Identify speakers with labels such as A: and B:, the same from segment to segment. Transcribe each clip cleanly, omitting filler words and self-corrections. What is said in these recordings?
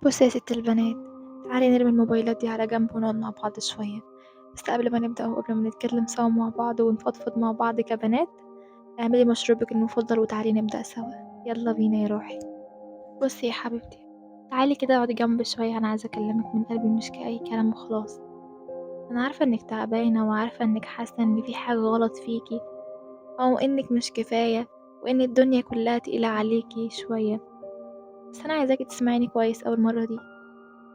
A: بصي يا ست البنات، تعالي نرمي الموبايلات دي على جنب ونقعد مع بعض شوية. بس قبل ما نبدأ وقبل ما نتكلم سوا مع بعض ونفضفض مع بعض كبنات، اعملي مشروبك المفضل وتعالي نبدأ سوا. يلا بينا يا روحي. بصي يا حبيبتي، تعالي كده اقعدي جنبي شوية. أنا عايزة أكلمك من قلبي، مش كأي كلام وخلاص. أنا عارفة إنك تعبانة وعارفة إنك حاسة إن في حاجة غلط فيكي، أو إنك مش كفاية، وإن الدنيا كلها تقيلة عليكي شوية. بس أنا عايزاكي تسمعيني كويس أول مرة دي،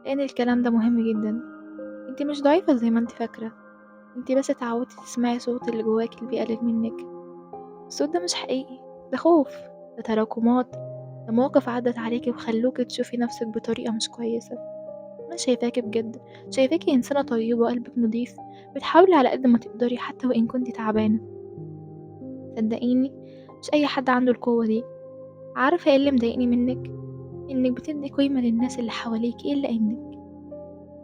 A: لأن الكلام ده مهم جدا. انتي مش ضعيفة زي ما انتي فاكرة، انتي بس اتعودتي تسمعي صوت اللي جواكي اللي بيقلل منك. الصوت ده مش حقيقي، ده خوف، ده تراكمات، ده مواقف عدت عليكي وخلوكي تشوفي نفسك بطريقة مش كويسة. انا شايفاكي بجد، شايفاكي انسانة طيبة وقلبك نضيف، بتحاولي على قد ما تقدري حتى وان كنتي تعبانة. صدقيني، مش اي حد عنده القوة دي. عارفة ايه اللي مضايقني منك؟ انك بتدي قيمة للناس اللي حواليكي،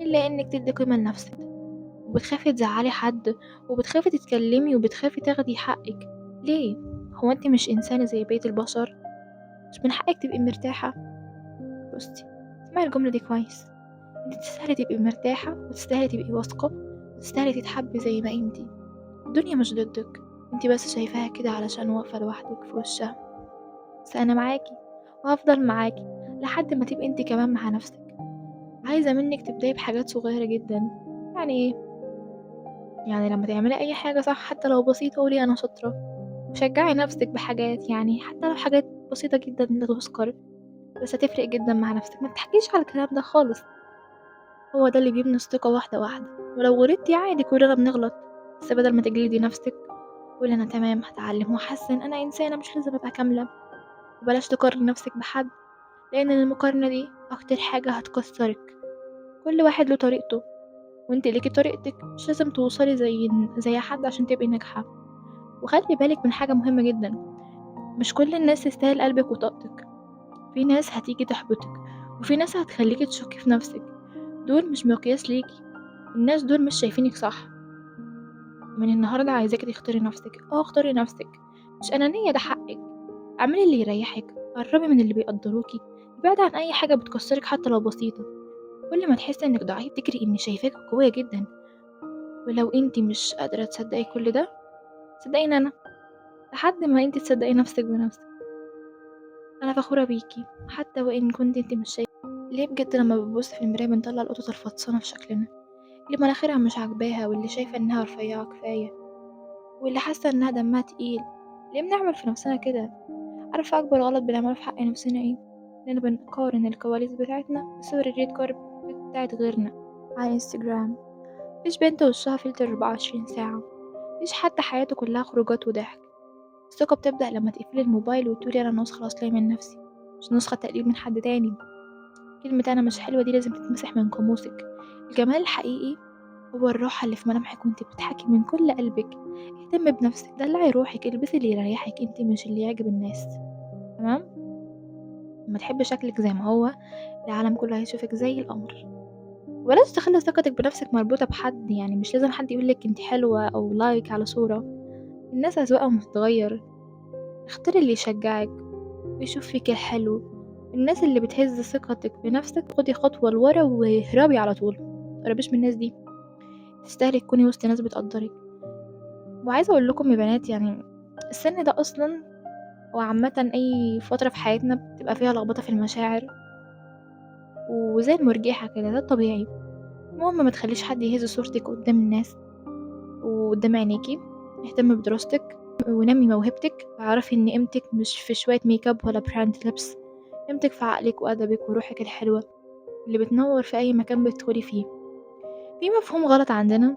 A: الا انك تدي قيمة لنفسك، وبتخافي تزعلي حد، وبتخافي تتكلمي، وبتخافي تاخدي حقك. ليه؟ هو انت مش انسانة زي بقية البشر؟ مش من حقك تبقي مرتاحة؟ بصي، اسمعي الجملة دي كويس. انت تستاهلي تبقي مرتاحة، وتستاهلي تبقي واثقة، وتستاهلي تتحبي زي ما انتي. الدنيا مش ضدك، انتي بس شايفاها كده علشان واقفة لوحدك في وشها. بس انا معاكي، وهفضل معاكي لحد ما تبقي انتي كمان مع نفسك. عايزة منك تبدأي بحاجات صغيرة جدا. يعني ايه؟ يعني لما تعملي اي حاجة صح حتى لو بسيطة قولي انا شاطرة. شجعي نفسك بحاجات، يعني حتى لو حاجات بسيطة جدا لا تذكر، بس هتفرق جدا مع نفسك. ما تحكيش على الكلام ده خالص، هو ده اللي بيبني الثقة واحدة واحدة. ولو غلطتي عادي، كلنا بنغلط، بس بدل ما تجلدي نفسك قولي انا تمام، هتعلم واحسن، انا انسانة مش لازم ابقى كاملة. وبلاش تقارني نفسك بحد، لان المقارنة دي اكتر حاجة هتكسرك. كل واحد له طريقته، وانت ليكي طريقتك، مش لازم توصلي زي حد عشان تبقي ناجحة. وخلي بالك من حاجة مهمة جدا، مش كل الناس تستاهل قلبك وطاقتك. في ناس هتيجي تحبطك، وفي ناس هتخليكي تشكي في نفسك. دول مش مقياس ليكي، الناس دول مش شايفينك صح. من النهاردة عايزاكي تختاري نفسك، اختاري نفسك. مش أنانية، ده حقك. اعملي اللي يريحك، قربي من اللي بيقدروكي، ابعدي عن أي حاجة بتكسرك حتى لو بسيطة. كل ما تحسي انك ضعيف تجري اني شايفاك قوية جدا. ولو انتي مش قادرة تصدقي كل ده، صدقيني انا، لحد ما انتي تصدقي نفسك بنفسك. انا فخورة بيكي حتى وان كنت انتي مش شايفة. ليه بجد لما ببص في المراية بنطلع القطط الفطسانة في شكلنا؟ اللي مناخيرها مش عاجباها، واللي شايفة انها رفيعة كفاية، واللي حاسة انها دمها تقيل. ليه بنعمل في نفسنا كده؟ عارفة اكبر غلط بنعمله في حق نفسنا ايه؟ اننا بنقارن الكواليس بتاعتنا بصور الريد كارب بتاعت غيرنا على انستجرام. مفيش بنت وشها فلتر 24 ساعة، مفيش حد حياته كلها خروجات وضحك. الثقة بتبدأ لما تقفلي الموبايل وتقولي أنا نسخة أصلية من نفسي، مش نسخة تقليد من حد تاني. كلمة أنا مش حلوة دي لازم تتمسح من قاموسك. الجمال الحقيقي هو الراحة اللي في ملامحك وانت بتضحكي من كل قلبك. اهتمي بنفسك، دلعي روحك، البسي اللي يريحك انت مش اللي يعجب الناس. تمام؟ لما تحبي شكلك زي ما هو، العالم كله هيشوفك زي القمر. وبلاش تخلي ثقتك بنفسك مربوطة بحد، يعني مش لازم حد يقولك انت حلوة أو لايك على صورة. الناس أذواقهم بتتغير. اختاري اللي يشجعك ويشوف فيك الحلو. الناس اللي بتهز ثقتك بنفسك خدي خطوة لورا واهربي على طول، متقربيش من الناس دي. تستاهلي تكوني وسط ناس بتقدرك. وعايزة اقول لكم يا بنات، يعني السن ده اصلا، وعامة اي فترة في حياتنا بتبقى فيها لخبطة في المشاعر، وزي المرجحة كده، ده الطبيعي. المهم ما تخليش حد يهز صورتك قدام الناس وقدام عينيكي. اهتمي بدراستك ونمي موهبتك، واعرفي ان قيمتك مش في شوية ميك اب ولا براند لبس. قيمتك في عقلك وادبك وروحك الحلوة اللي بتنور في اي مكان بتدخلي فيه. في مفهوم غلط عندنا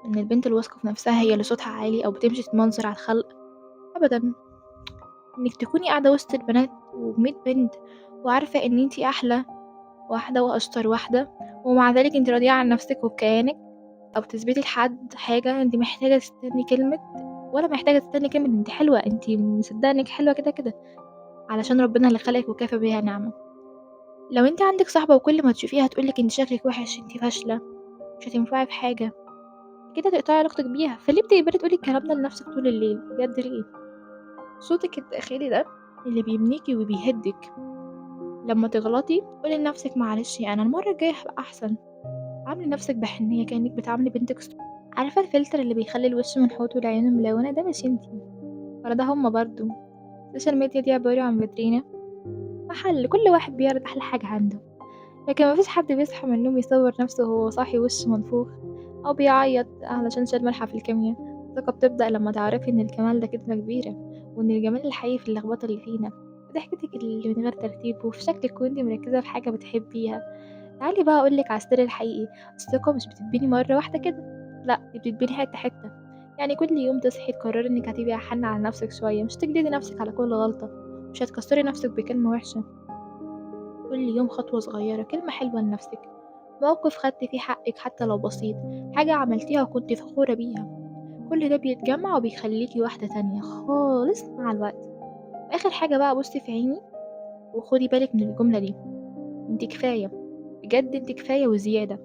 A: ان البنت الواثقة في نفسها هي اللي صوتها عالي او بتمشي تتمنظر على الخلق. ابدا، انك تكوني قاعدة وسط البنات ومية بنت وعارفة ان انتي احلى واحدة واشطر واحدة، ومع ذلك انتي راضية عن نفسك وبكيانك، او تثبتي لحد حاجة انتي محتاجة تستني كلمة، ولا محتاجة تستني كلمة انتي حلوة، انتي مصدقة انك حلوة كده كده علشان ربنا اللي خلقك وكافى بيها نعمة. لو انتي عندك صاحبة وكل ما تشوفيها تقولك انت شكلك وحش، انتي فاشلة، مش هتنفعي في حاجة، كده تقطعي علاقتك بيها. فليه بتقبلي تقولي الكلام ده لنفسك طول الليل؟ بجد ليه؟ صوتك الداخلي ده اللي بيبنيكي وبيهدك. لمّا تغلطي قولي لنفسِك معلش أنا المرّة الجاية هابقى أحسن، عاملي نفسِك بحنيّة كإنِّك بتعاملي بنتِك عارفة الفلتر اللي بيخلّي الوش منحوت والعيون ملونة ده مش أنتِ ولا ده هُم برضه، السوشيال ميديا دي عبارة عن فيترينا، محل كل واحد بيعرض أحلى حاجة عنده، لكن ما فيش حد بيصحى من النوم يصوّر نفسه وهو صاحي وشه منفوخ أو بيعيط علشان شال ملحة في الكيميا. الثقة بتبدأ لمّا تعرفي إن الكمال ده كدبة كبيرة، وإن الجمال الحقيقي في اللخبطة اللي فينا، في ضحكتِك اللي من غير ترتيب، وفي شكلِك وأنتِ مركّزة في حاجة بتحبيها. تعالي بقى أقول لِك على السر الحقيقي، الثقة مش بتتبني مرّة واحدة كده، لأ دي بتتبني حتّة، حتّة، يعني كل يوم تصحي تقرري إنِّك هتبقي حنة على نفسِك شوية، مش تجلدي نفسِك على كل غلطة، مش هتكسّري نفسِك بكلمة وحشة، كل يوم خطوة صغيّرة، كلمة حلوة لنفسِك، موقف خدتِ فيه حقِّك حتى لو بسيط، حاجة عملتيها وكنتِ فخورة بيها، كل ده بيتجمّع وبيخلّيكِ واحدة تانية خالص مع الوقت. وآخر حاجة بقى بُصّي في عيني وخدي بالِك من الجملة دي، أنتِ كفاية، بجد أنتِ كفاية وزيادة.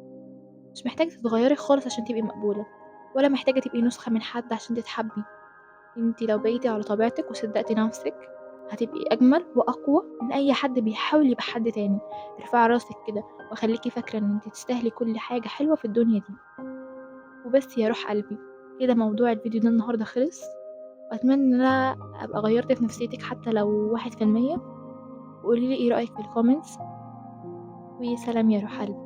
A: مش محتاجة تتغيّري خالص عشان تبقي مقبولة، ولا محتاجة تبقي نسخة من حد عشان تتحبّي، أنتِ لو بقيتِ على طبيعتِك وصدّقتِ نَفْسِك، هتبقي أجمل وأقوى من أي حد بيحاول يبقى حد تاني. ارفعي راسِك كده وخلّيكِ فاكرة إن أنتِ تستاهلي كل حاجة حلوة في الدنيا دي. وبس يا روح قلبي، كده موضوع الفيديو ده النهارده خلص، وأتمنى إن أنا أبقى غيّرت في نفسيتِك حتى لو 1%. وقولي لي إيه رأيِك في الcomments، وسلام يا روح قلبي.